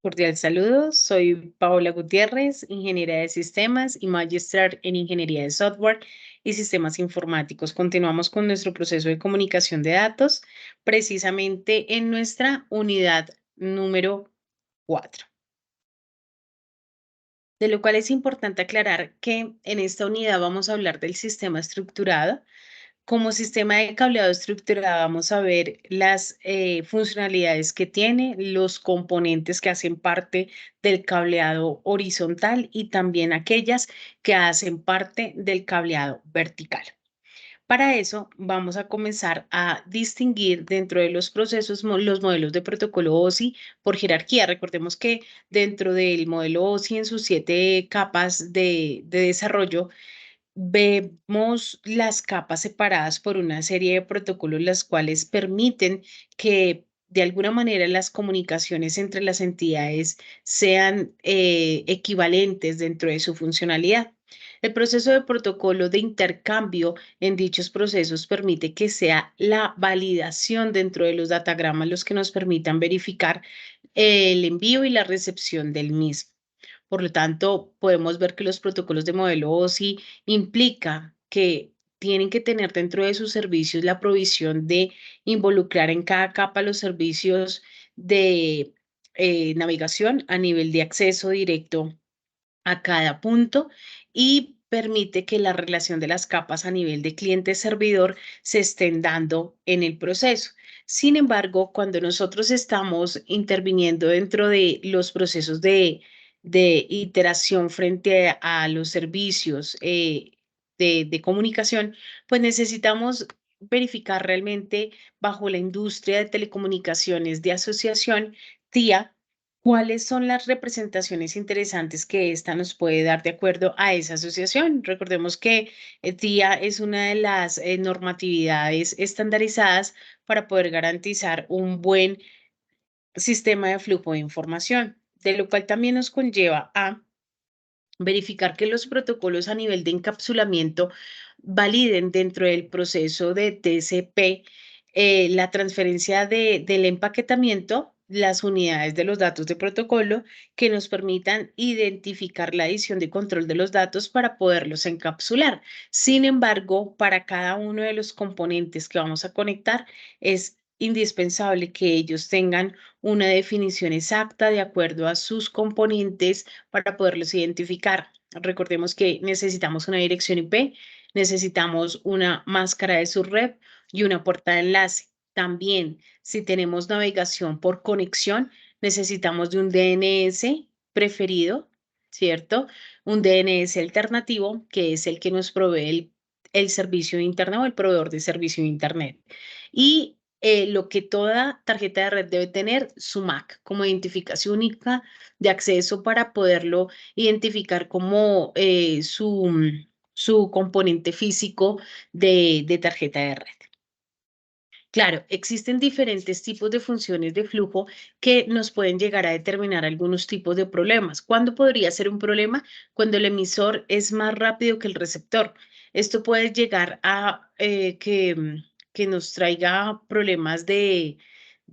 Cordial saludo, soy Paola Gutiérrez, ingeniera de sistemas y magíster en ingeniería de software y sistemas informáticos. Continuamos con nuestro proceso de comunicación de datos, precisamente en nuestra unidad número 4. De lo cual es importante aclarar que en esta unidad vamos a hablar del sistema estructurado. Como sistema de cableado estructurado, vamos a ver las funcionalidades que tiene, los componentes que hacen parte del cableado horizontal y también aquellas que hacen parte del cableado vertical. Para eso vamos a comenzar a distinguir dentro de los procesos los modelos de protocolo OSI por jerarquía. Recordemos que dentro del modelo OSI en sus 7 capas de desarrollo, vemos las capas separadas por una serie de protocolos, las cuales permiten que de alguna manera las comunicaciones entre las entidades sean equivalentes dentro de su funcionalidad. El proceso de protocolo de intercambio en dichos procesos permite que sea la validación dentro de los datagramas los que nos permitan verificar el envío y la recepción del mismo. Por lo tanto, podemos ver que los protocolos de modelo OSI implica que tienen que tener dentro de sus servicios la provisión de involucrar en cada capa los servicios de navegación a nivel de acceso directo a cada punto y permite que la relación de las capas a nivel de cliente-servidor se estén dando en el proceso. Sin embargo, cuando nosotros estamos interviniendo dentro de los procesos de iteración frente a los servicios de comunicación, pues necesitamos verificar realmente bajo la industria de telecomunicaciones de asociación, TIA, ¿cuáles son las representaciones interesantes que ésta nos puede dar de acuerdo a esa asociación? Recordemos que TIA es una de las normatividades estandarizadas para poder garantizar un buen sistema de flujo de información, de lo cual también nos conlleva a verificar que los protocolos a nivel de encapsulamiento validen dentro del proceso de TCP la transferencia del empaquetamiento, las unidades de los datos de protocolo que nos permitan identificar la adición de control de los datos para poderlos encapsular. Sin embargo, para cada uno de los componentes que vamos a conectar, es indispensable que ellos tengan una definición exacta de acuerdo a sus componentes para poderlos identificar. Recordemos que necesitamos una dirección IP, necesitamos una máscara de subred y una puerta de enlace. También, si tenemos navegación por conexión, necesitamos de un DNS preferido, ¿cierto? Un DNS alternativo, que es el que nos provee el servicio de Internet o el proveedor de servicio de Internet. Y lo que toda tarjeta de red debe tener, su MAC como identificación única de acceso para poderlo identificar como su componente físico de tarjeta de red. Claro, existen diferentes tipos de funciones de flujo que nos pueden llegar a determinar algunos tipos de problemas. ¿Cuándo podría ser un problema? Cuando el emisor es más rápido que el receptor. Esto puede llegar a que nos traiga problemas de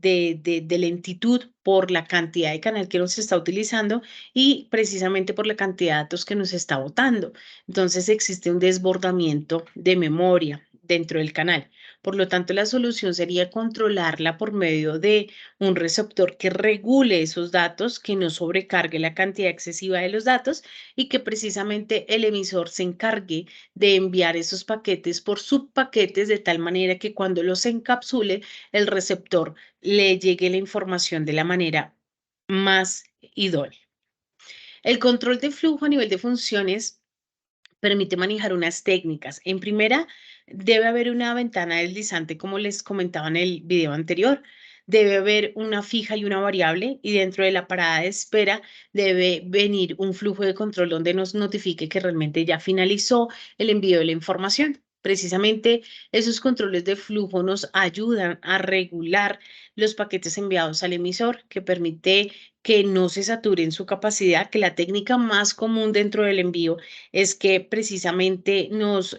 lentitud por la cantidad de canal que nos está utilizando y precisamente por la cantidad de datos que nos está botando. Entonces existe un desbordamiento de memoria dentro del canal. Por lo tanto, la solución sería controlarla por medio de un receptor que regule esos datos, que no sobrecargue la cantidad excesiva de los datos y que precisamente el emisor se encargue de enviar esos paquetes por subpaquetes de tal manera que cuando los encapsule, el receptor le llegue la información de la manera más idónea. El control de flujo a nivel de funciones permite manejar unas técnicas. En primera, debe haber una ventana deslizante, como les comentaba en el video anterior. Debe haber una fija y una variable, y dentro de la parada de espera debe venir un flujo de control donde nos notifique que realmente ya finalizó el envío de la información. Precisamente esos controles de flujo nos ayudan a regular los paquetes enviados al emisor, que permite que no se saturen su capacidad, que la técnica más común dentro del envío es que precisamente nos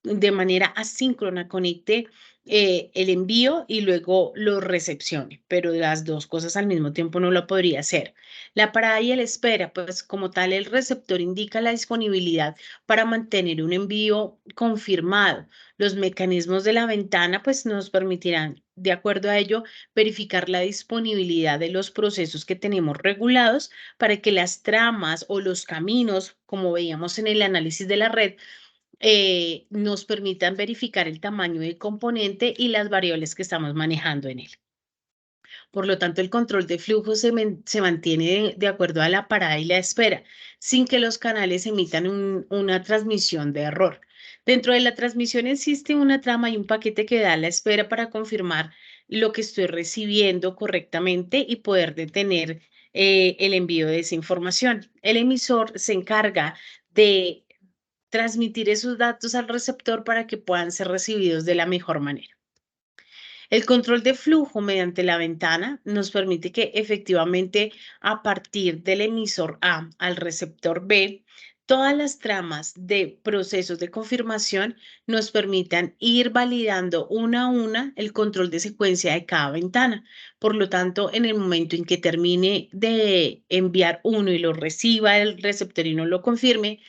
de manera asíncrona conecte el envío y luego lo recepcione, pero las dos cosas al mismo tiempo no lo podría hacer. La parada y el espera, pues como tal, el receptor indica la disponibilidad para mantener un envío confirmado. Los mecanismos de la ventana, pues nos permitirán, de acuerdo a ello, verificar la disponibilidad de los procesos que tenemos regulados para que las tramas o los caminos, como veíamos en el análisis de la red, nos permitan verificar el tamaño del componente y las variables que estamos manejando en él. Por lo tanto, el control de flujo se mantiene de acuerdo a la parada y la espera, sin que los canales emitan una transmisión de error. Dentro de la transmisión existe una trama y un paquete que da la espera para confirmar lo que estoy recibiendo correctamente y poder detener el envío de esa información. El emisor se encarga de transmitir esos datos al receptor para que puedan ser recibidos de la mejor manera. El control de flujo mediante la ventana nos permite que efectivamente a partir del emisor A al receptor B, todas las tramas de procesos de confirmación nos permitan ir validando una a una el control de secuencia de cada ventana. Por lo tanto, en el momento en que termine de enviar uno y lo reciba el receptor y no lo confirme,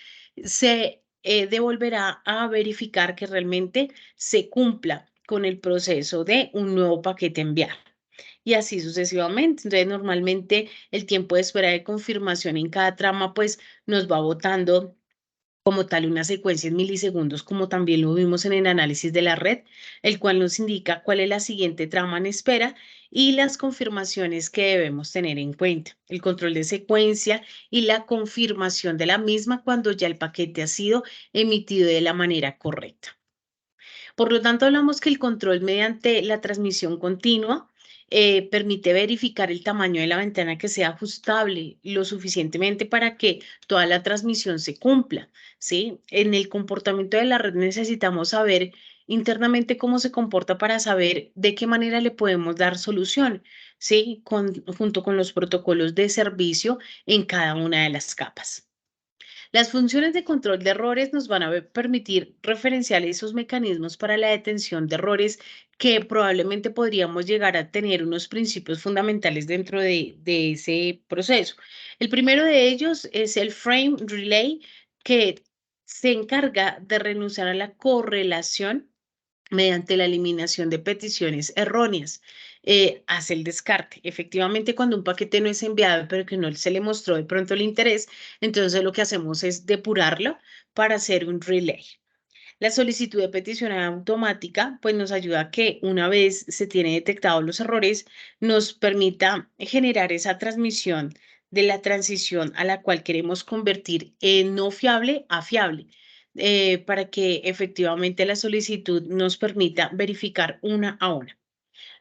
se devolverá a verificar que realmente se cumpla con el proceso de un nuevo paquete enviar. Y así sucesivamente. Entonces, normalmente el tiempo de espera de confirmación en cada trama, pues nos va botando como tal una secuencia en milisegundos, como también lo vimos en el análisis de la red, el cual nos indica cuál es la siguiente trama en espera y las confirmaciones que debemos tener en cuenta, el control de secuencia y la confirmación de la misma cuando ya el paquete ha sido emitido de la manera correcta. Por lo tanto, hablamos que el control mediante la transmisión continua permite verificar el tamaño de la ventana que sea ajustable lo suficientemente para que toda la transmisión se cumpla, ¿sí? En el comportamiento de la red necesitamos saber internamente cómo se comporta para saber de qué manera le podemos dar solución, ¿sí? Junto con los protocolos de servicio en cada una de las capas. Las funciones de control de errores nos van a permitir referenciar esos mecanismos para la detención de errores que probablemente podríamos llegar a tener unos principios fundamentales dentro de ese proceso. El primero de ellos es el frame relay, que se encarga de renunciar a la correlación mediante la eliminación de peticiones erróneas. Hace el descarte. Efectivamente, cuando un paquete no es enviado, pero que no se le mostró de pronto el interés, entonces lo que hacemos es depurarlo para hacer un relay. La solicitud de petición automática, pues nos ayuda a que una vez se tiene detectados los errores, nos permita generar esa transmisión de la transición a la cual queremos convertir en no fiable a fiable, para que efectivamente la solicitud nos permita verificar una a una.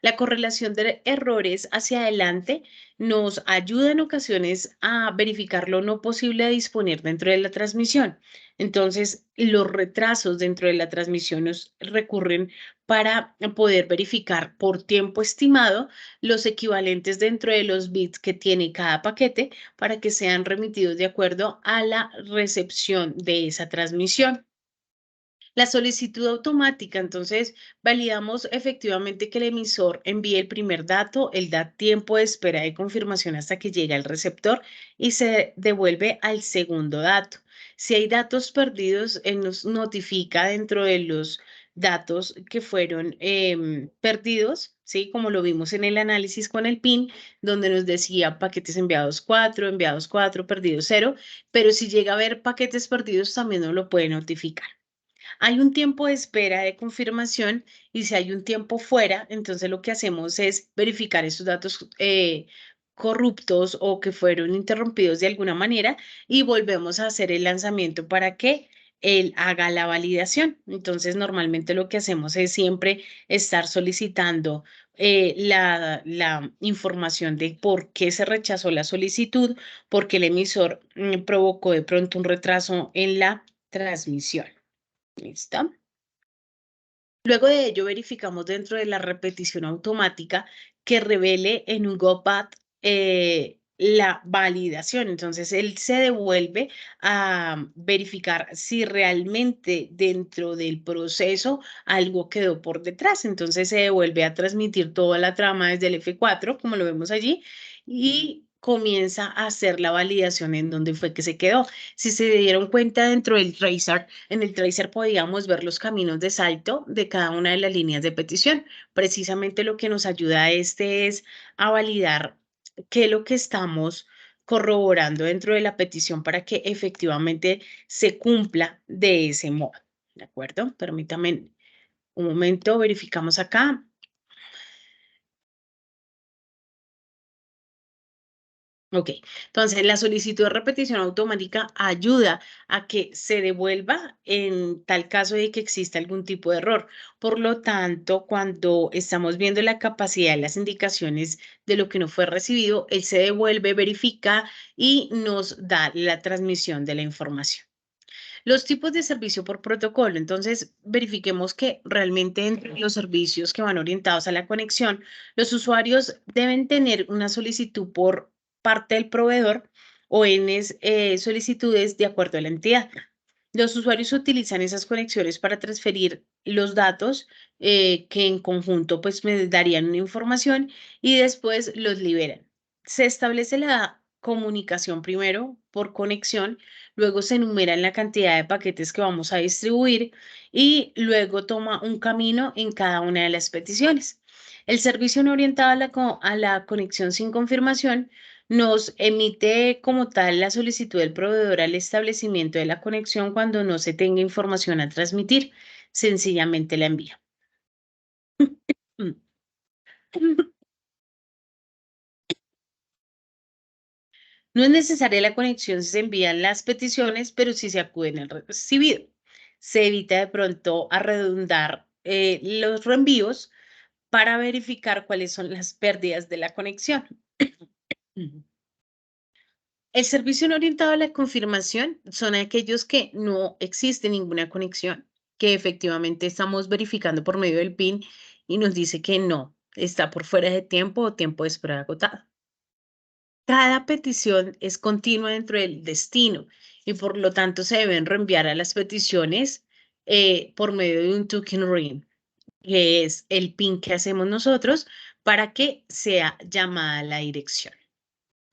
La correlación de errores hacia adelante nos ayuda en ocasiones a verificar lo no posible a disponer dentro de la transmisión. Entonces, los retrasos dentro de la transmisión nos recurren para poder verificar por tiempo estimado los equivalentes dentro de los bits que tiene cada paquete para que sean remitidos de acuerdo a la recepción de esa transmisión. La solicitud automática, entonces validamos efectivamente que el emisor envíe el primer dato, él da tiempo de espera de confirmación hasta que llegue al receptor y se devuelve al segundo dato. Si hay datos perdidos, él nos notifica dentro de los datos que fueron perdidos, ¿sí? Como lo vimos en el análisis con el PIN, donde nos decía paquetes enviados 4, perdidos 0, pero si llega a haber paquetes perdidos, también nos lo puede notificar. Hay un tiempo de espera de confirmación y si hay un tiempo fuera, entonces lo que hacemos es verificar esos datos corruptos o que fueron interrumpidos de alguna manera y volvemos a hacer el lanzamiento para que él haga la validación. Entonces, normalmente lo que hacemos es siempre estar solicitando la información de por qué se rechazó la solicitud, porque el emisor provocó de pronto un retraso en la transmisión. ¿Listo? Luego de ello, verificamos dentro de la repetición automática que revele en un GoPad la validación. Entonces, él se devuelve a verificar si realmente dentro del proceso algo quedó por detrás. Entonces, se devuelve a transmitir toda la trama desde el F4, como lo vemos allí, y comienza a hacer la validación en donde fue que se quedó. Si se dieron cuenta dentro del tracer, en el tracer podíamos ver los caminos de salto de cada una de las líneas de petición. Precisamente lo que nos ayuda a este es a validar qué es lo que estamos corroborando dentro de la petición para que efectivamente se cumpla de ese modo. ¿De acuerdo? Permítame un momento, verificamos acá. Ok, entonces la solicitud de repetición automática ayuda a que se devuelva en tal caso de que exista algún tipo de error. Por lo tanto, cuando estamos viendo la capacidad de las indicaciones de lo que no fue recibido, él se devuelve, verifica y nos da la transmisión de la información. Los tipos de servicio por protocolo. Entonces, verifiquemos que realmente entre los servicios que van orientados a la conexión, los usuarios deben tener una solicitud por parte del proveedor o en solicitudes de acuerdo a la entidad. Los usuarios utilizan esas conexiones para transferir los datos que en conjunto pues me darían una información y después los liberan. Se establece la comunicación primero por conexión, luego se enumeran la cantidad de paquetes que vamos a distribuir y luego toma un camino en cada una de las peticiones. El servicio no orientado a a la conexión sin confirmación nos emite como tal la solicitud del proveedor al establecimiento de la conexión cuando no se tenga información a transmitir. Sencillamente la envía. No es necesaria la conexión si se envían las peticiones, pero sí se acude en el recibido. Se evita de pronto a redundar los reenvíos para verificar cuáles son las pérdidas de la conexión. El servicio no orientado a la confirmación son aquellos que no existe ninguna conexión, que efectivamente estamos verificando por medio del PIN y nos dice que no, está por fuera de tiempo o tiempo de espera agotado. Cada petición es continua dentro del destino y por lo tanto se deben reenviar a las peticiones por medio de un token ring, que es el PIN que hacemos nosotros para que sea llamada a la dirección.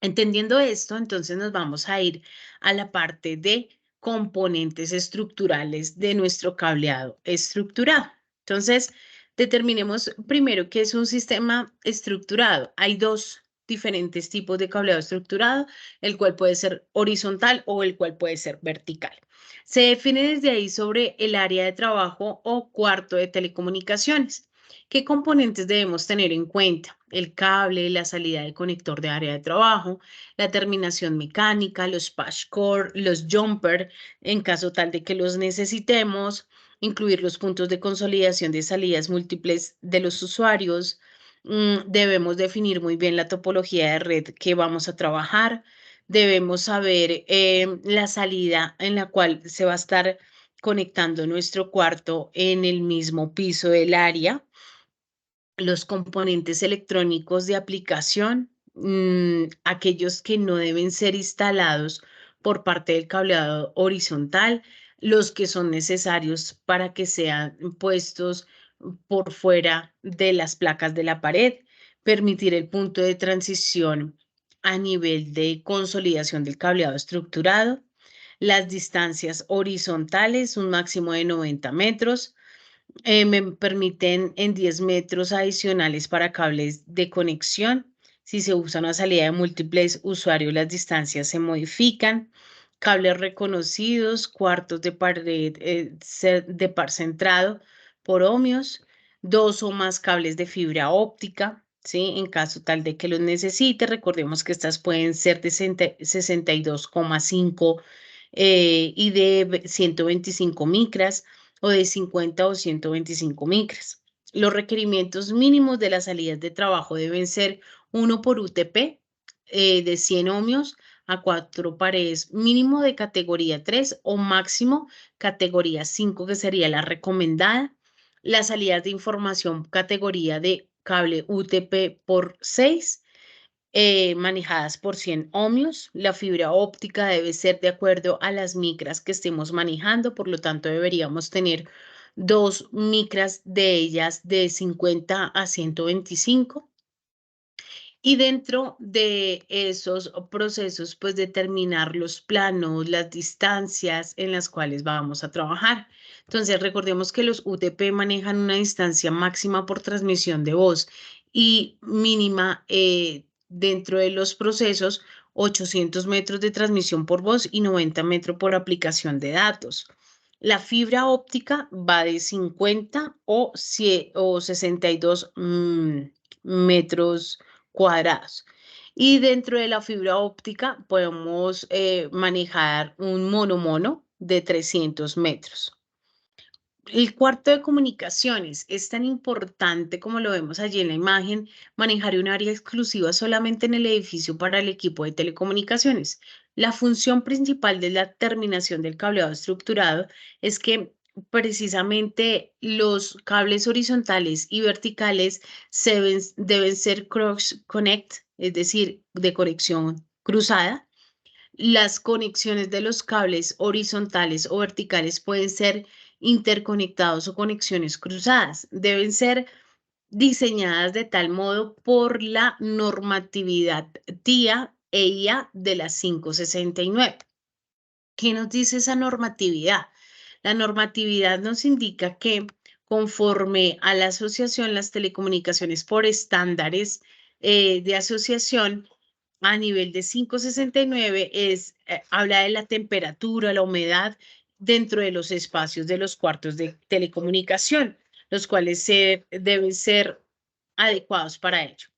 Entendiendo esto, entonces nos vamos a ir a la parte de componentes estructurales de nuestro cableado estructurado. Entonces, determinemos primero qué es un sistema estructurado. Hay dos diferentes tipos de cableado estructurado, el cual puede ser horizontal o el cual puede ser vertical. Se define desde ahí sobre el área de trabajo o cuarto de telecomunicaciones. ¿Qué componentes debemos tener en cuenta? El cable, la salida del conector de área de trabajo, la terminación mecánica, los patch core, los jumper, en caso tal de que los necesitemos, incluir los puntos de consolidación de salidas múltiples de los usuarios. Debemos definir muy bien la topología de red que vamos a trabajar. Debemos saber la salida en la cual se va a estar conectando nuestro cuarto en el mismo piso del área, los componentes electrónicos de aplicación, aquellos que no deben ser instalados por parte del cableado horizontal, los que son necesarios para que sean puestos por fuera de las placas de la pared, permitir el punto de transición a nivel de consolidación del cableado estructurado, las distancias horizontales, un máximo de 90 metros, me permiten en 10 metros adicionales para cables de conexión. Si se usa una salida de múltiples usuarios, las distancias se modifican. Cables reconocidos, cuartos de pared de par centrado por ohmios, dos o más cables de fibra óptica, ¿sí? En caso tal de que los necesite, recordemos que estas pueden ser de 62,5 y de 125 micras o de 50 o 125 micras. Los requerimientos mínimos de las salidas de trabajo deben ser uno por UTP de 100 ohmios a 4 paredes, mínimo de categoría 3 o máximo categoría 5, que sería la recomendada. Las salidas de información categoría de cable UTP por 6 manejadas por 100 ohmios. La fibra óptica debe ser de acuerdo a las micras que estemos manejando, por lo tanto deberíamos tener dos micras de ellas de 50 a 125. Y dentro de esos procesos, pues determinar los planos, las distancias en las cuales vamos a trabajar. Entonces, recordemos que los UTP manejan una distancia máxima por transmisión de voz y mínima dentro de los procesos, 800 metros de transmisión por voz y 90 metros por aplicación de datos. La fibra óptica va de 50 o 62 metros cuadrados. Y dentro de la fibra óptica podemos manejar un mono de 300 metros. El cuarto de comunicaciones es tan importante como lo vemos allí en la imagen, manejar un área exclusiva solamente en el edificio para el equipo de telecomunicaciones. La función principal de la terminación del cableado estructurado es que precisamente los cables horizontales y verticales deben ser cross connect, es decir, de conexión cruzada. Las conexiones de los cables horizontales o verticales pueden ser interconectados o conexiones cruzadas. Deben ser diseñadas de tal modo por la normatividad TIA e IA de la 569. ¿Qué nos dice esa normatividad? La normatividad nos indica que conforme a la asociación, las telecomunicaciones por estándares de asociación a nivel de 569 habla de la temperatura, la humedad dentro de los espacios de los cuartos de telecomunicación, los cuales deben ser adecuados para ello.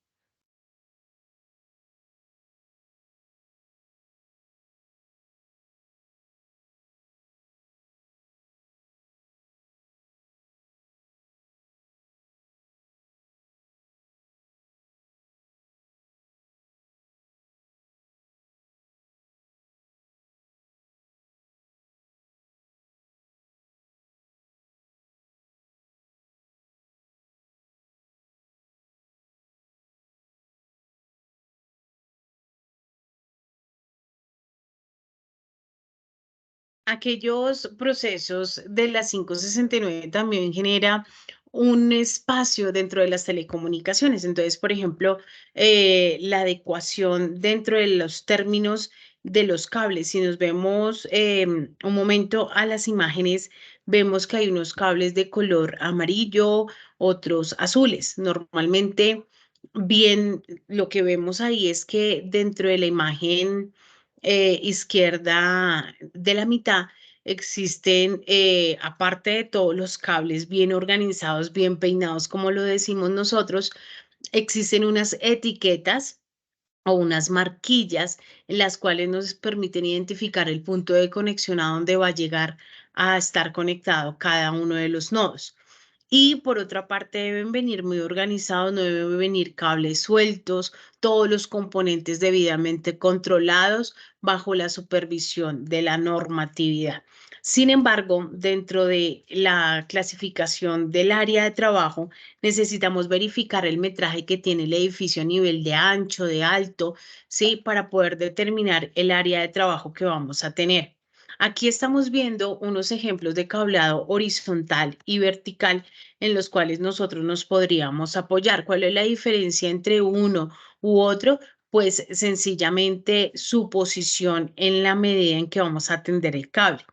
Aquellos procesos de la 569 también genera un espacio dentro de las telecomunicaciones. Entonces, por ejemplo, la adecuación dentro de los términos de los cables. Si nos vemos un momento a las imágenes, vemos que hay unos cables de color amarillo, otros azules. Normalmente, bien, lo que vemos ahí es que dentro de la imagen izquierda de la mitad existen, aparte de todos los cables bien organizados, bien peinados, como lo decimos nosotros, existen unas etiquetas o unas marquillas en las cuales nos permiten identificar el punto de conexión a donde va a llegar a estar conectado cada uno de los nodos. Y por otra parte deben venir muy organizados, no deben venir cables sueltos, todos los componentes debidamente controlados bajo la supervisión de la normatividad. Sin embargo, dentro de la clasificación del área de trabajo, necesitamos verificar el metraje que tiene el edificio a nivel de ancho, de alto, ¿sí? Para poder determinar el área de trabajo que vamos a tener. Aquí estamos viendo unos ejemplos de cableado horizontal y vertical en los cuales nosotros nos podríamos apoyar. ¿Cuál es la diferencia entre uno u otro? Pues sencillamente su posición en la medida en que vamos a tender el cable.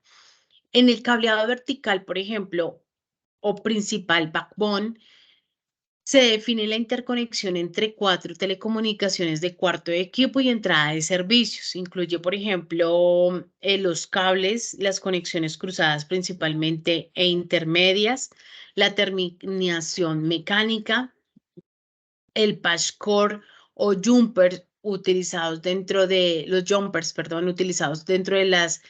En el cableado vertical, por ejemplo, o principal backbone, se define la interconexión entre cuatro telecomunicaciones de cuarto de equipo y entrada de servicios. Incluye, por ejemplo, los cables, las conexiones cruzadas principalmente e intermedias, la terminación mecánica, el patch cord o jumper utilizados dentro de los jumpers, perdón, utilizados dentro de las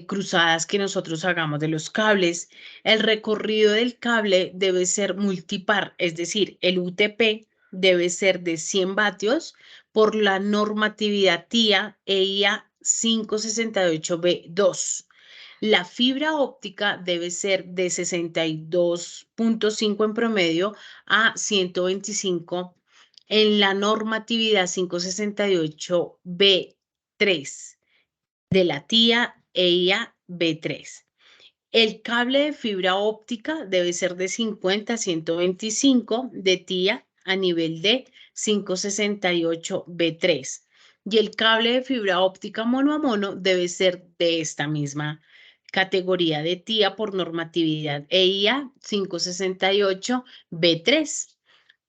cruzadas que nosotros hagamos de los cables. El recorrido del cable debe ser multipar, es decir, el UTP debe ser de 100 vatios por la normatividad TIA EIA 568B2. La fibra óptica debe ser de 62.5 en promedio a 125 en la normatividad 568B3 de la TIA EIA B3. El cable de fibra óptica debe ser de 50 a 125 de TIA a nivel de 568B3. Y el cable de fibra óptica mono a mono debe ser de esta misma categoría de TIA por normatividad EIA 568B3.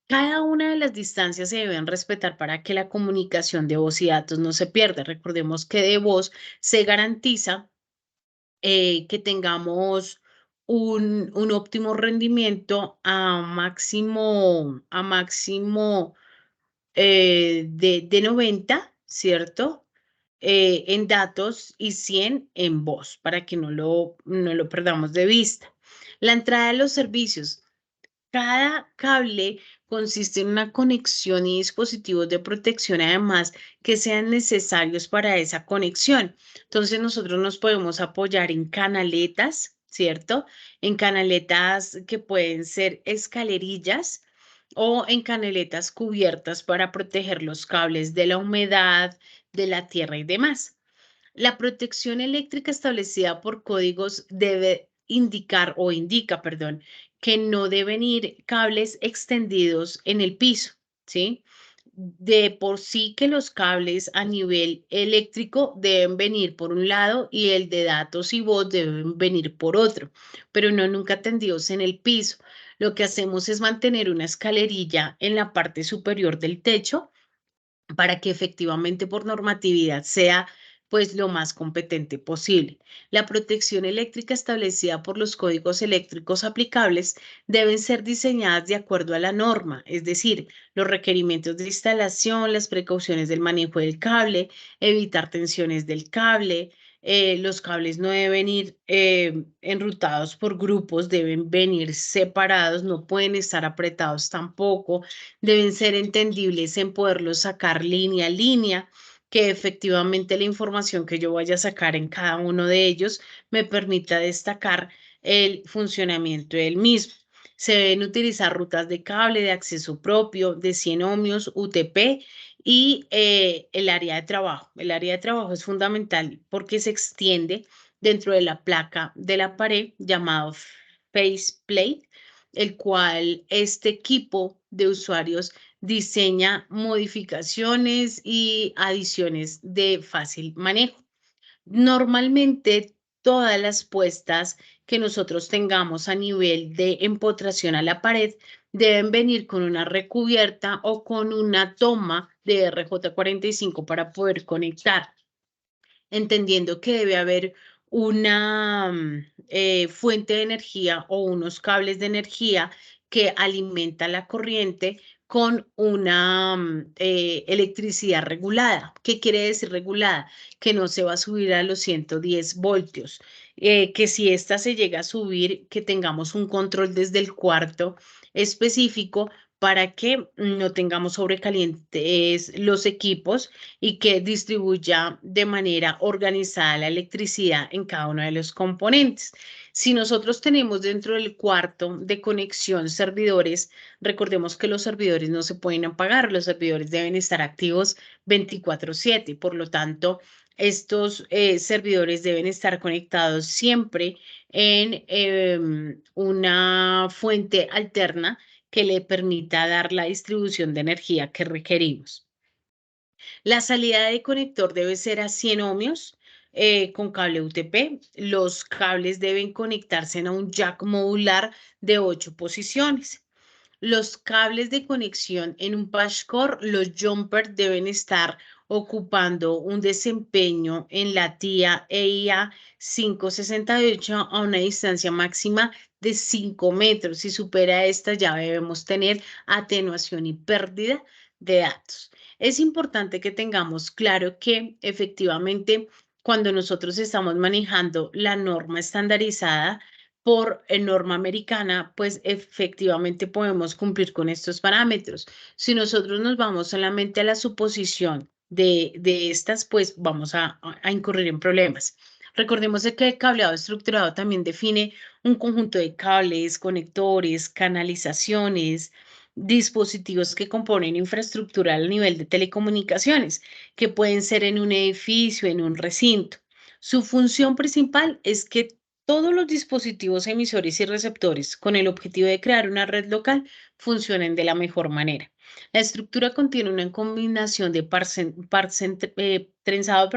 Cada una de las distancias se deben respetar para que la comunicación de voz y datos no se pierda. Recordemos que de voz se garantiza que tengamos un óptimo rendimiento a máximo de 90, ¿cierto? En datos y 100 en voz, para que no lo perdamos de vista. La entrada de los servicios. Cada cable consiste en una conexión y dispositivos de protección, además que sean necesarios para esa conexión. Entonces nosotros nos podemos apoyar en canaletas, ¿cierto? En canaletas que pueden ser escalerillas o en canaletas cubiertas para proteger los cables de la humedad, de la tierra y demás. La protección eléctrica establecida por códigos debe indicar o indica, perdón, que no deben ir cables extendidos en el piso, ¿sí? De por sí que los cables a nivel eléctrico deben venir por un lado y el de datos y voz deben venir por otro, pero no nunca tendidos en el piso. Lo que hacemos es mantener una escalerilla en la parte superior del techo para que efectivamente por normatividad sea pues lo más competente posible. La protección eléctrica establecida por los códigos eléctricos aplicables deben ser diseñadas de acuerdo a la norma, es decir, los requerimientos de instalación, las precauciones del manejo del cable, evitar tensiones del cable. Los cables no deben ir enrutados por grupos, deben venir separados, no pueden estar apretados tampoco, deben ser entendibles en poderlos sacar línea a línea, que efectivamente la información que yo vaya a sacar en cada uno de ellos me permita destacar el funcionamiento del mismo. Se deben utilizar rutas de cable de acceso propio de 100 ohmios, UTP y el área de trabajo. El área de trabajo es fundamental porque se extiende dentro de la placa de la pared llamado faceplate, el cual este equipo de usuarios diseña modificaciones y adiciones de fácil manejo. Normalmente, todas las puestas que nosotros tengamos a nivel de empotración a la pared deben venir con una recubierta o con una toma de RJ45 para poder conectar, entendiendo que debe haber una fuente de energía o unos cables de energía que alimenta la corriente con una electricidad regulada. ¿Qué quiere decir regulada? Que no se va a subir a los 110 voltios, que si esta se llega a subir, que tengamos un control desde el cuarto específico para que no tengamos sobrecalientes los equipos y que distribuya de manera organizada la electricidad en cada uno de los componentes. Si nosotros tenemos dentro del cuarto de conexión servidores, recordemos que los servidores no se pueden apagar, los servidores deben estar activos 24/7. Por lo tanto, estos servidores deben estar conectados siempre en una fuente alterna que le permita dar la distribución de energía que requerimos. La salida de conector debe ser a 100 ohmios con cable UTP. Los cables deben conectarse a un jack modular de 8 posiciones. Los cables de conexión en un patch core, los jumpers deben estar ocupando un desempeño en la TIA EIA 568 a una distancia máxima de 5 metros. Si supera esta, ya debemos tener atenuación y pérdida de datos. Es importante que tengamos claro que efectivamente cuando nosotros estamos manejando la norma estandarizada, por norma americana, pues efectivamente podemos cumplir con estos parámetros. Si nosotros nos vamos solamente a la suposición de estas, pues vamos a incurrir en problemas. Recordemos que el cableado estructurado también define un conjunto de cables, conectores, canalizaciones, dispositivos que componen infraestructura al nivel de telecomunicaciones, que pueden ser en un edificio, en un recinto. Su función principal es que todos los dispositivos emisores y receptores, con el objetivo de crear una red local, funcionen de la mejor manera. La estructura contiene una combinación de trenzado,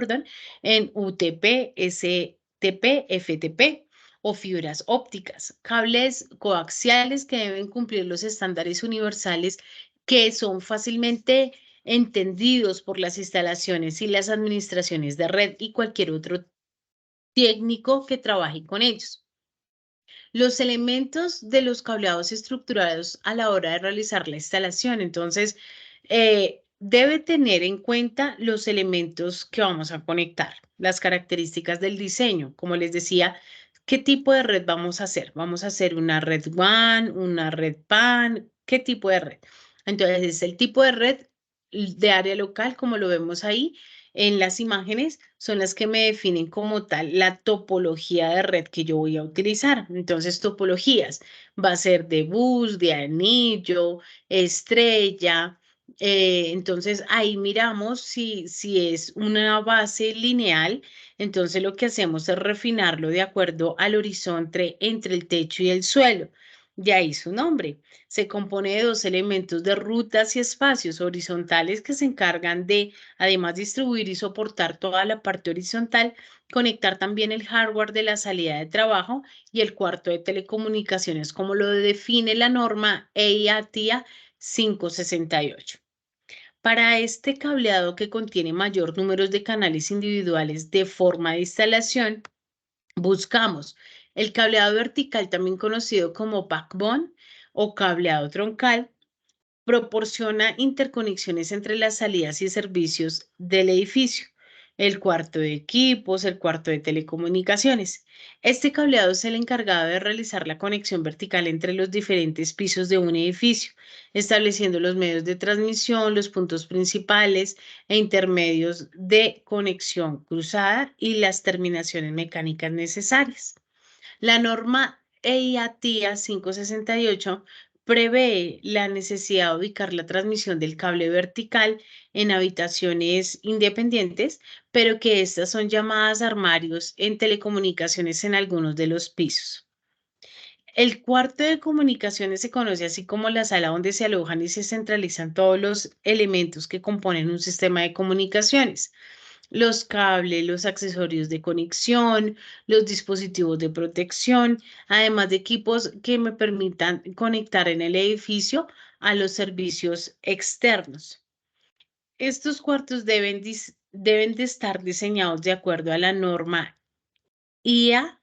en UTP, STP, FTP o fibras ópticas, cables coaxiales que deben cumplir los estándares universales que son fácilmente entendidos por las instalaciones y las administraciones de red y cualquier otro técnico que trabaje con ellos. Los elementos de los cableados estructurados a la hora de realizar la instalación. Entonces, debe tener en cuenta los elementos que vamos a conectar, las características del diseño. Como les decía, ¿qué tipo de red vamos a hacer? ¿Vamos a hacer una red WAN, una red PAN? ¿Qué tipo de red? Entonces, es el tipo de red de área local, como lo vemos ahí, en las imágenes son las que me definen como tal la topología de red que yo voy a utilizar. Entonces, topologías va a ser de bus, de anillo, estrella. Entonces, ahí miramos si es una base lineal. Entonces, lo que hacemos es refinarlo de acuerdo al horizonte entre el techo y el suelo. De ahí su nombre. Se compone de dos elementos de rutas y espacios horizontales que se encargan de, además de distribuir y soportar toda la parte horizontal, conectar también el hardware de la salida de trabajo y el cuarto de telecomunicaciones, como lo define la norma EIA-TIA 568. Para este cableado que contiene mayor número de canales individuales de forma de instalación, buscamos el cableado vertical, también conocido como backbone o cableado troncal. Proporciona interconexiones entre las salidas y servicios del edificio, el cuarto de equipos, el cuarto de telecomunicaciones. Este cableado es el encargado de realizar la conexión vertical entre los diferentes pisos de un edificio, estableciendo los medios de transmisión, los puntos principales e intermedios de conexión cruzada y las terminaciones mecánicas necesarias. La norma EIA-TIA 568 prevé la necesidad de ubicar la transmisión del cable vertical en habitaciones independientes, pero que estas son llamadas armarios en telecomunicaciones en algunos de los pisos. El cuarto de comunicaciones se conoce así como la sala donde se alojan y se centralizan todos los elementos que componen un sistema de comunicaciones: los cables, los accesorios de conexión, los dispositivos de protección, además de equipos que me permitan conectar en el edificio a los servicios externos. Estos cuartos deben de estar diseñados de acuerdo a la norma IA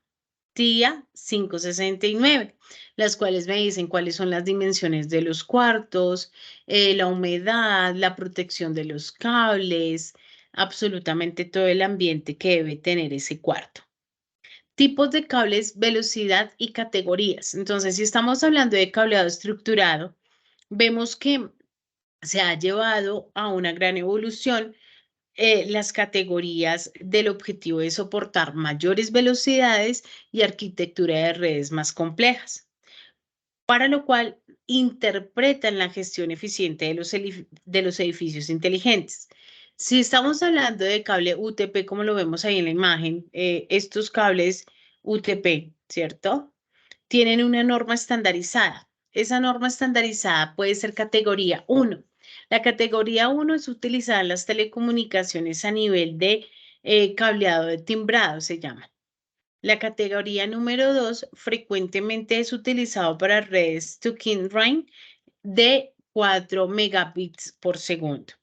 TIA 569, las cuales me dicen cuáles son las dimensiones de los cuartos, la humedad, la protección de los cables, absolutamente todo el ambiente que debe tener ese cuarto. Tipos de cables, velocidad y categorías. Entonces, si estamos hablando de cableado estructurado, vemos que se ha llevado a una gran evolución las categorías del objetivo de soportar mayores velocidades y arquitectura de redes más complejas, para lo cual interpretan la gestión eficiente de los edificios inteligentes. Si estamos hablando de cable UTP, como lo vemos ahí en la imagen, estos cables UTP, ¿cierto? Tienen una norma estandarizada. Esa norma estandarizada puede ser categoría 1. La categoría 1 es utilizada en las telecomunicaciones a nivel de cableado de timbrado, se llama. La categoría número 2 frecuentemente es utilizado para redes Tuking Range de 4 megabits por segundo.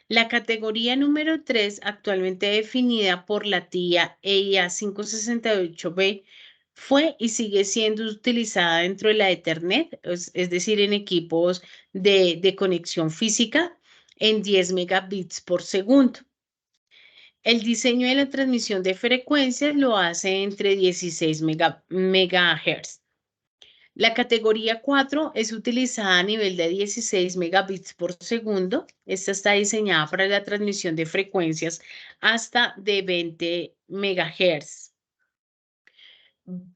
La categoría número 3, actualmente definida por la TIA EIA 568B, fue y sigue siendo utilizada dentro de la Ethernet, es decir, en equipos de conexión física en 10 megabits por segundo. El diseño de la transmisión de frecuencias lo hace entre 16 megahertz. La categoría 4 es utilizada a nivel de 16 megabits por segundo. Esta está diseñada para la transmisión de frecuencias hasta de 20 megahertz.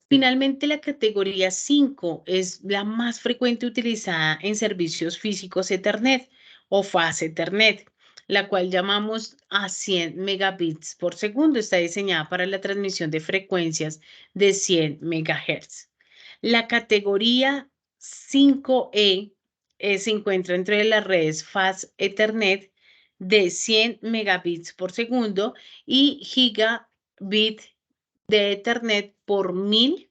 Finalmente, la categoría 5 es la más frecuente utilizada en servicios físicos Ethernet o fast Ethernet, la cual llamamos a 100 megabits por segundo. Está diseñada para la transmisión de frecuencias de 100 megahertz. La categoría 5E se encuentra entre las redes fast Ethernet de 100 megabits por segundo y gigabit de Ethernet por 1000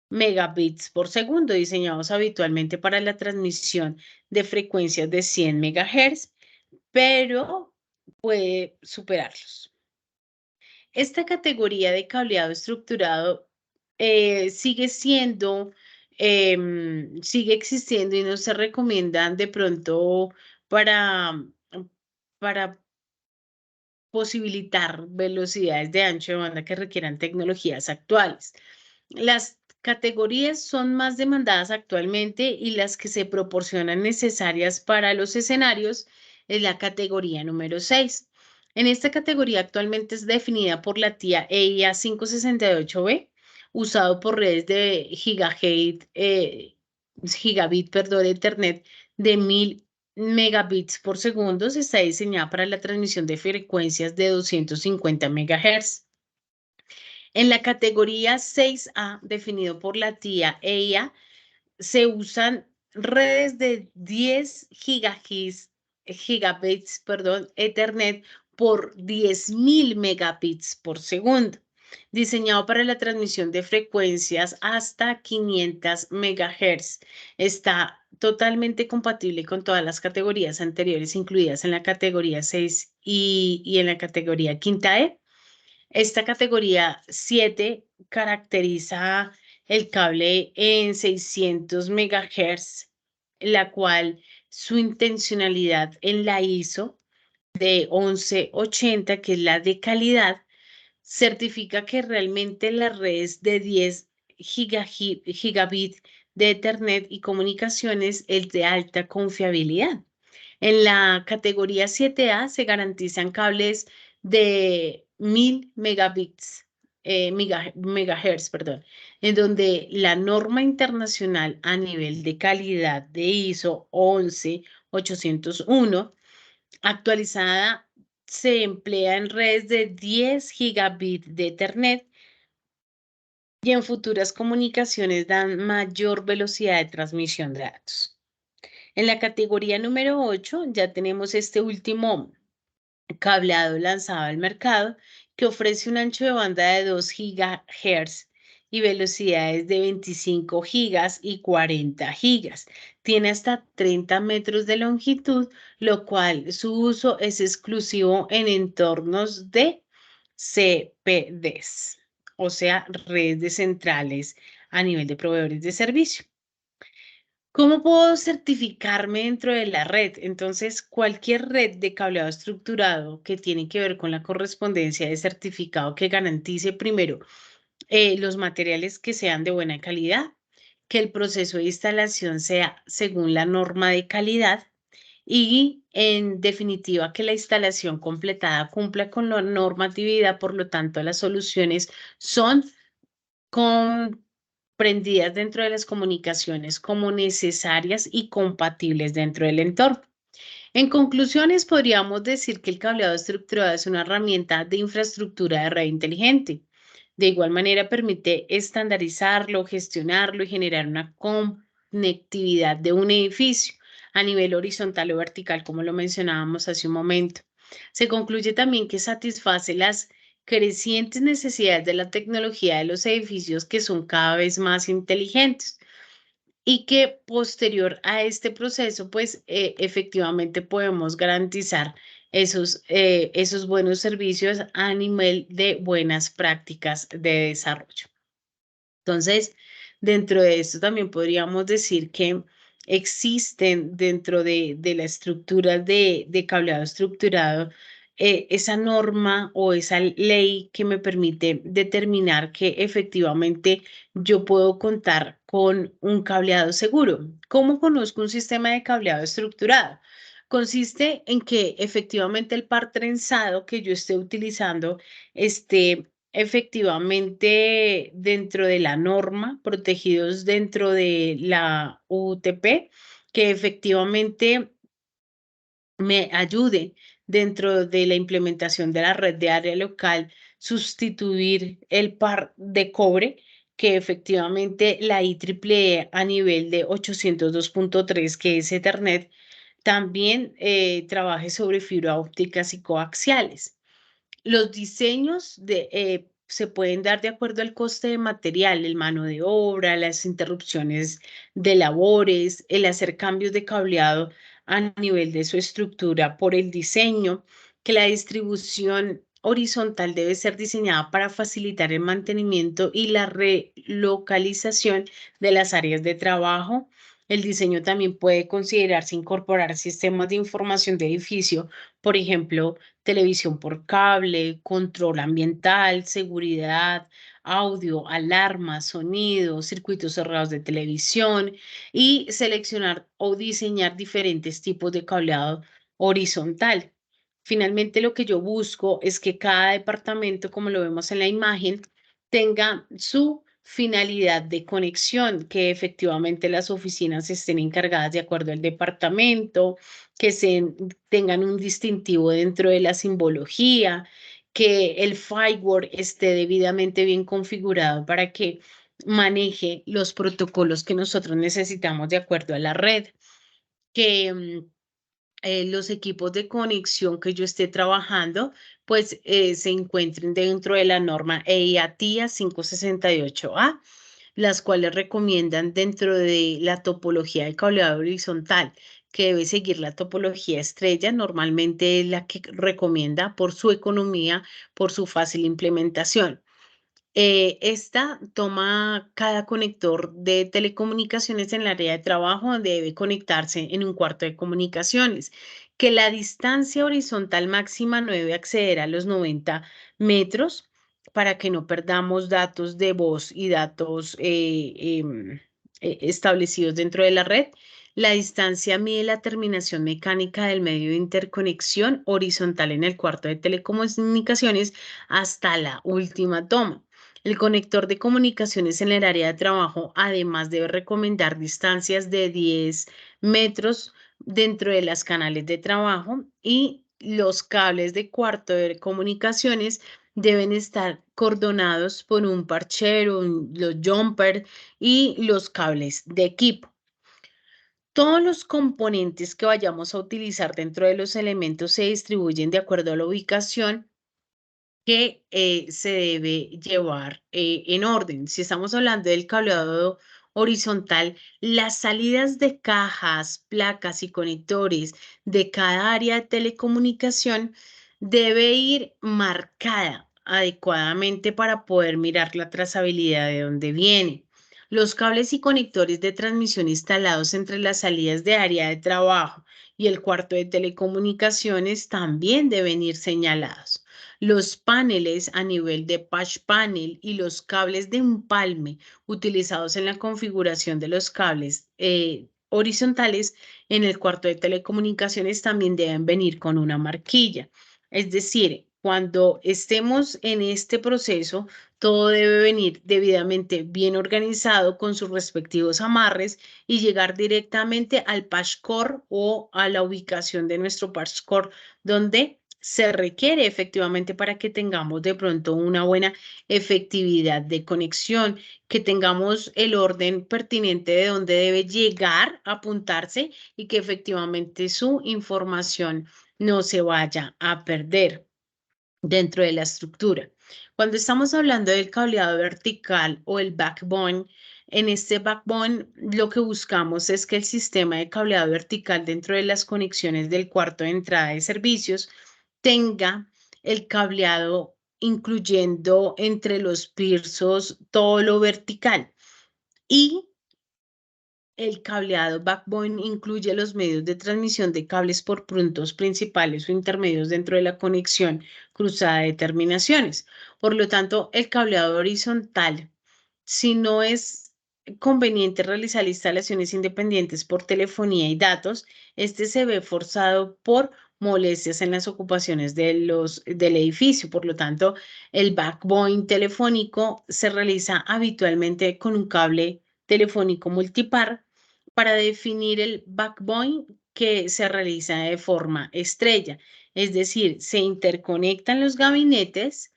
megabits por segundo, diseñados habitualmente para la transmisión de frecuencias de 100 megahertz, pero puede superarlos. Esta categoría de cableado estructurado sigue siendo, sigue existiendo y no se recomienda de pronto para, para posibilitar velocidades de ancho de banda que requieran tecnologías actuales. Las categorías son más demandadas actualmente y las que se proporcionan necesarias para los escenarios es la categoría número 6. En esta categoría actualmente es definida por la TIA EIA 568B, usado por redes de gigabit, perdón, de Ethernet de 1000 megabits por segundo. Está diseñada para la transmisión de frecuencias de 250 megahertz. En la categoría 6A, definido por la TIA EIA, se usan redes de 10 gigabits, perdón, Ethernet por 10.000 megabits por segundo, diseñado para la transmisión de frecuencias hasta 500 megahertz. Está totalmente compatible con todas las categorías anteriores incluidas en la categoría 6 y en la categoría quinta E. Esta categoría 7 caracteriza el cable en 600 megahertz, la cual su intencionalidad en la ISO de 1180, que es la de calidad, certifica que realmente las redes de 10 gigabit de Ethernet y comunicaciones es de alta confiabilidad. En la categoría 7A se garantizan cables de 1000 megabits, megahertz, perdón, en donde la norma internacional a nivel de calidad de ISO 11801 actualizada se emplea en redes de 10 gigabit de Ethernet y en futuras comunicaciones dan mayor velocidad de transmisión de datos. En la categoría número 8 ya tenemos este último cableado lanzado al mercado que ofrece un ancho de banda de 2 gigahertz y velocidades de 25 gigas y 40 gigas. Tiene hasta 30 metros de longitud, lo cual su uso es exclusivo en entornos de CPDs, o sea, redes de centrales a nivel de proveedores de servicio. ¿Cómo puedo certificarme dentro de la red? Entonces, cualquier red de cableado estructurado que tiene que ver con la correspondencia de certificado que garantice primero los materiales que sean de buena calidad, que el proceso de instalación sea según la norma de calidad y, en definitiva, que la instalación completada cumpla con la normatividad. Por lo tanto, las soluciones son comprendidas dentro de las comunicaciones como necesarias y compatibles dentro del entorno. En conclusiones, podríamos decir que el cableado estructurado es una herramienta de infraestructura de red inteligente. De igual manera, permite estandarizarlo, gestionarlo y generar una conectividad de un edificio a nivel horizontal o vertical, como lo mencionábamos hace un momento. Se concluye también que satisface las crecientes necesidades de la tecnología de los edificios, que son cada vez más inteligentes, y que posterior a este proceso, pues efectivamente podemos garantizar esos buenos servicios a nivel de buenas prácticas de desarrollo. Entonces, dentro de esto también podríamos decir que existen dentro de la estructura de cableado estructurado esa norma o esa ley que me permite determinar que efectivamente yo puedo contar con un cableado seguro. ¿Cómo conozco un sistema de cableado estructurado? Consiste en que efectivamente el par trenzado que yo esté utilizando esté efectivamente dentro de la norma, protegidos dentro de la UTP, que efectivamente me ayude dentro de la implementación de la red de área local, sustituir el par de cobre, que efectivamente la IEEE a nivel de 802.3, que es Ethernet, también trabaje sobre fibra ópticas y coaxiales. Los diseños se pueden dar de acuerdo al coste de material, el mano de obra, las interrupciones de labores, el hacer cambios de cableado a nivel de su estructura por el diseño, que la distribución horizontal debe ser diseñada para facilitar el mantenimiento y la relocalización de las áreas de trabajo. El diseño también puede considerarse incorporar sistemas de información de edificio, por ejemplo, televisión por cable, control ambiental, seguridad, audio, alarmas, sonido, circuitos cerrados de televisión y seleccionar o diseñar diferentes tipos de cableado horizontal. Finalmente, lo que yo busco es que cada departamento, como lo vemos en la imagen, tenga su finalidad de conexión, que efectivamente las oficinas estén encargadas de acuerdo al departamento, que tengan un distintivo dentro de la simbología, que el firewall esté debidamente bien configurado para que maneje los protocolos que nosotros necesitamos de acuerdo a la red, que los equipos de conexión que yo esté trabajando, pues se encuentren dentro de la norma EIA-TIA 568A, las cuales recomiendan dentro de la topología de cableado horizontal, que debe seguir la topología estrella, normalmente es la que recomienda por su economía, por su fácil implementación. Esta toma cada conector de telecomunicaciones en el área de trabajo donde debe conectarse en un cuarto de comunicaciones, que la distancia horizontal máxima no debe acceder a los 90 metros para que no perdamos datos de voz y datos establecidos dentro de la red. La distancia mide la terminación mecánica del medio de interconexión horizontal en el cuarto de telecomunicaciones hasta la última toma. El conector de comunicaciones en el área de trabajo además debe recomendar distancias de 10 metros dentro de las canales de trabajo y los cables de cuarto de comunicaciones deben estar cordonados por un parchero, los jumper y los cables de equipo. Todos los componentes que vayamos a utilizar dentro de los elementos se distribuyen de acuerdo a la ubicación que se debe llevar en orden. Si estamos hablando del cableado horizontal, las salidas de cajas, placas y conectores de cada área de telecomunicación debe ir marcada adecuadamente para poder mirar la trazabilidad de dónde viene. Los cables y conectores de transmisión instalados entre las salidas de área de trabajo y el cuarto de telecomunicaciones también deben ir señalados. Los paneles a nivel de patch panel y los cables de empalme utilizados en la configuración de los cables horizontales en el cuarto de telecomunicaciones también deben venir con una marquilla. Es decir, cuando estemos en este proceso, todo debe venir debidamente bien organizado con sus respectivos amarres y llegar directamente al patch core o a la ubicación de nuestro patch core donde se requiere efectivamente para que tengamos de pronto una buena efectividad de conexión, que tengamos el orden pertinente de dónde debe llegar a apuntarse y que efectivamente su información no se vaya a perder dentro de la estructura. Cuando estamos hablando del cableado vertical o el backbone, en este backbone lo que buscamos es que el sistema de cableado vertical dentro de las conexiones del cuarto de entrada de servicios tenga el cableado incluyendo entre los pisos todo lo vertical y el cableado backbone incluye los medios de transmisión de cables por puntos principales o intermedios dentro de la conexión cruzada de terminaciones. Por lo tanto, el cableado horizontal, si no es conveniente realizar instalaciones independientes por telefonía y datos, este se ve forzado por molestias en las ocupaciones del edificio. Por lo tanto, el backbone telefónico se realiza habitualmente con un cable telefónico multipar para definir el backbone que se realiza de forma estrella. Es decir, se interconectan los gabinetes,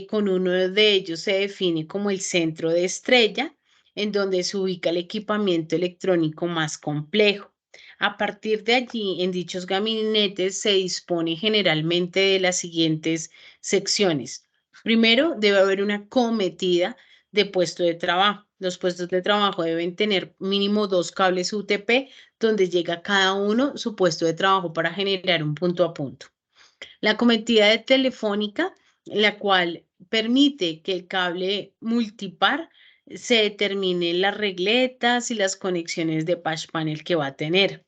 con uno de ellos se define como el centro de estrella, en donde se ubica el equipamiento electrónico más complejo. A partir de allí, en dichos gabinetes se dispone generalmente de las siguientes secciones. Primero, debe haber una cometida de puesto de trabajo. Los puestos de trabajo deben tener mínimo 2 cables UTP, donde llega cada uno su puesto de trabajo para generar un punto a punto. La cometida de telefónica, la cual permite que el cable multipar se determinen las regletas y las conexiones de patch panel que va a tener.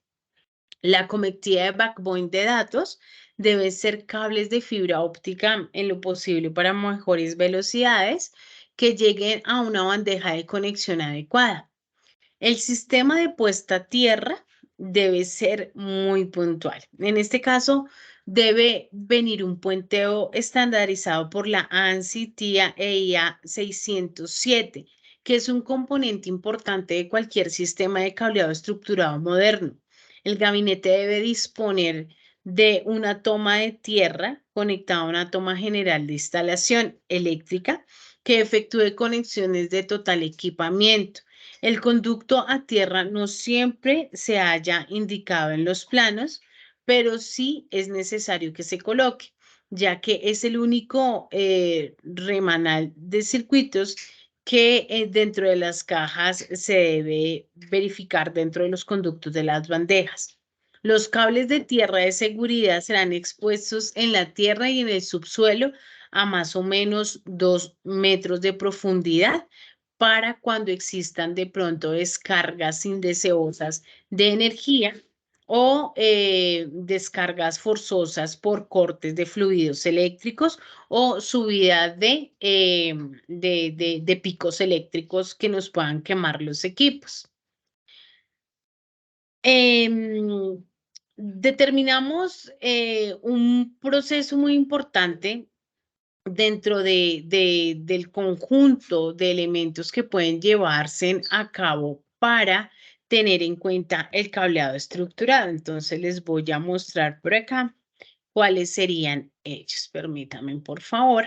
La conectividad de backbone de datos debe ser cables de fibra óptica en lo posible para mejores velocidades que lleguen a una bandeja de conexión adecuada. El sistema de puesta a tierra debe ser muy puntual. En este caso, debe venir un puenteo estandarizado por la ANSI TIA EIA 607, que es un componente importante de cualquier sistema de cableado estructurado moderno. El gabinete debe disponer de una toma de tierra conectada a una toma general de instalación eléctrica que efectúe conexiones de total equipamiento. El conducto a tierra no siempre se haya indicado en los planos, pero sí es necesario que se coloque, ya que es el único remanal de circuitos que dentro de las cajas se debe verificar dentro de los conductos de las bandejas. Los cables de tierra de seguridad serán expuestos en la tierra y en el subsuelo a más o menos 2 metros de profundidad para cuando existan de pronto descargas indeseosas de energía o descargas forzosas por cortes de fluidos eléctricos o subida de picos eléctricos que nos puedan quemar los equipos. Determinamos un proceso muy importante dentro del conjunto de elementos que pueden llevarse a cabo para tener en cuenta el cableado estructurado. Entonces les voy a mostrar por acá cuáles serían ellos. Permítanme, por favor.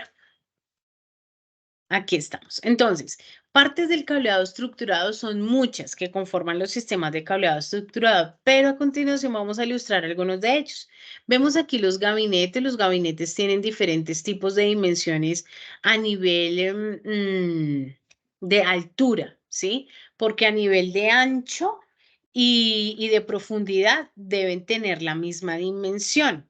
Aquí estamos. Entonces, partes del cableado estructurado son muchas que conforman los sistemas de cableado estructurado, pero a continuación vamos a ilustrar algunos de ellos. Vemos aquí los gabinetes. Los gabinetes tienen diferentes tipos de dimensiones a nivel de altura, ¿sí? Porque a nivel de ancho y de profundidad deben tener la misma dimensión.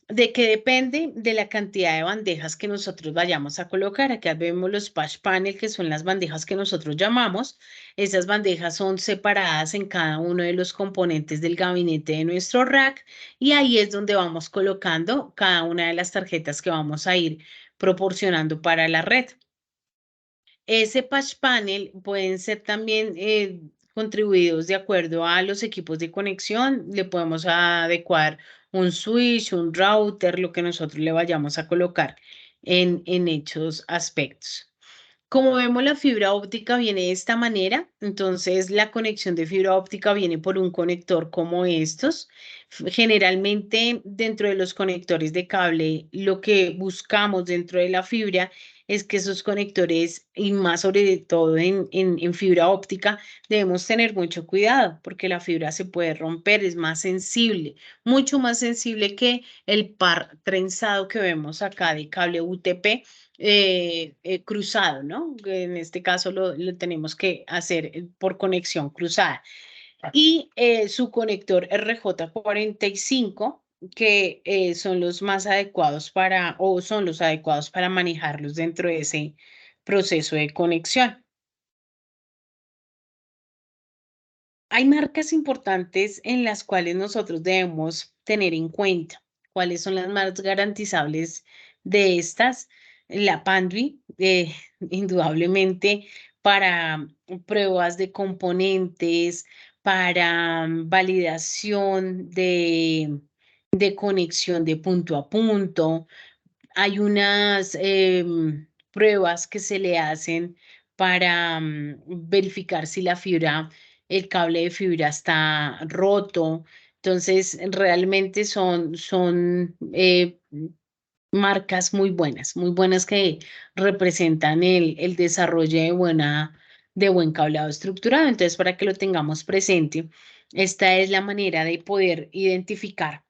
¿De qué depende? De la cantidad de bandejas que nosotros vayamos a colocar. Acá vemos los patch panel, que son las bandejas que nosotros llamamos. Esas bandejas son separadas en cada uno de los componentes del gabinete de nuestro rack y ahí es donde vamos colocando cada una de las tarjetas que vamos a ir proporcionando para la red. Ese patch panel pueden ser también contribuidos de acuerdo a los equipos de conexión. Le podemos adecuar un switch, un router, lo que nosotros le vayamos a colocar en hechos aspectos. Como vemos, la fibra óptica viene de esta manera. Entonces, la conexión de fibra óptica viene por un conector como estos. Generalmente, dentro de los conectores de cable, lo que buscamos dentro de la fibra es que esos conectores, y más sobre todo en fibra óptica, debemos tener mucho cuidado porque la fibra se puede romper, es más sensible, mucho más sensible que el par trenzado que vemos acá de cable UTP cruzado, ¿no? En este caso lo tenemos que hacer por conexión cruzada. Y su conector RJ45, que son los más adecuados para, o son los adecuados para manejarlos dentro de ese proceso de conexión. Hay marcas importantes en las cuales nosotros debemos tener en cuenta. ¿Cuáles son las más garantizables de estas? La Pandwi, indudablemente para pruebas de componentes, para validación de conexión de punto a punto. Hay unas pruebas que se le hacen para verificar si la fibra, el cable de fibra está roto. Entonces, realmente son marcas muy buenas que representan el desarrollo de buen cableado estructurado. Entonces, para que lo tengamos presente, esta es la manera de poder identificar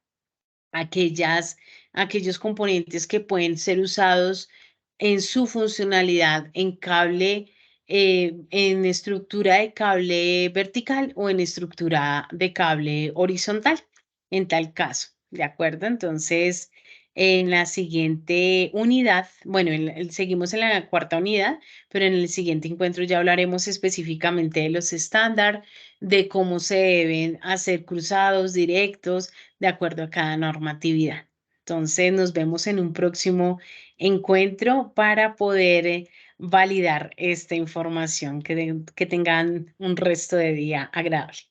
aquellas, aquellos componentes que pueden ser usados en su funcionalidad en cable, en estructura de cable vertical o en estructura de cable horizontal, en tal caso, ¿de acuerdo? Entonces, en la siguiente unidad, bueno, seguimos en la cuarta unidad, pero en el siguiente encuentro ya hablaremos específicamente de los estándares, de cómo se deben hacer cruzados directos, de acuerdo a cada normatividad. Entonces, nos vemos en un próximo encuentro para poder validar esta información. Que tengan un resto de día agradable.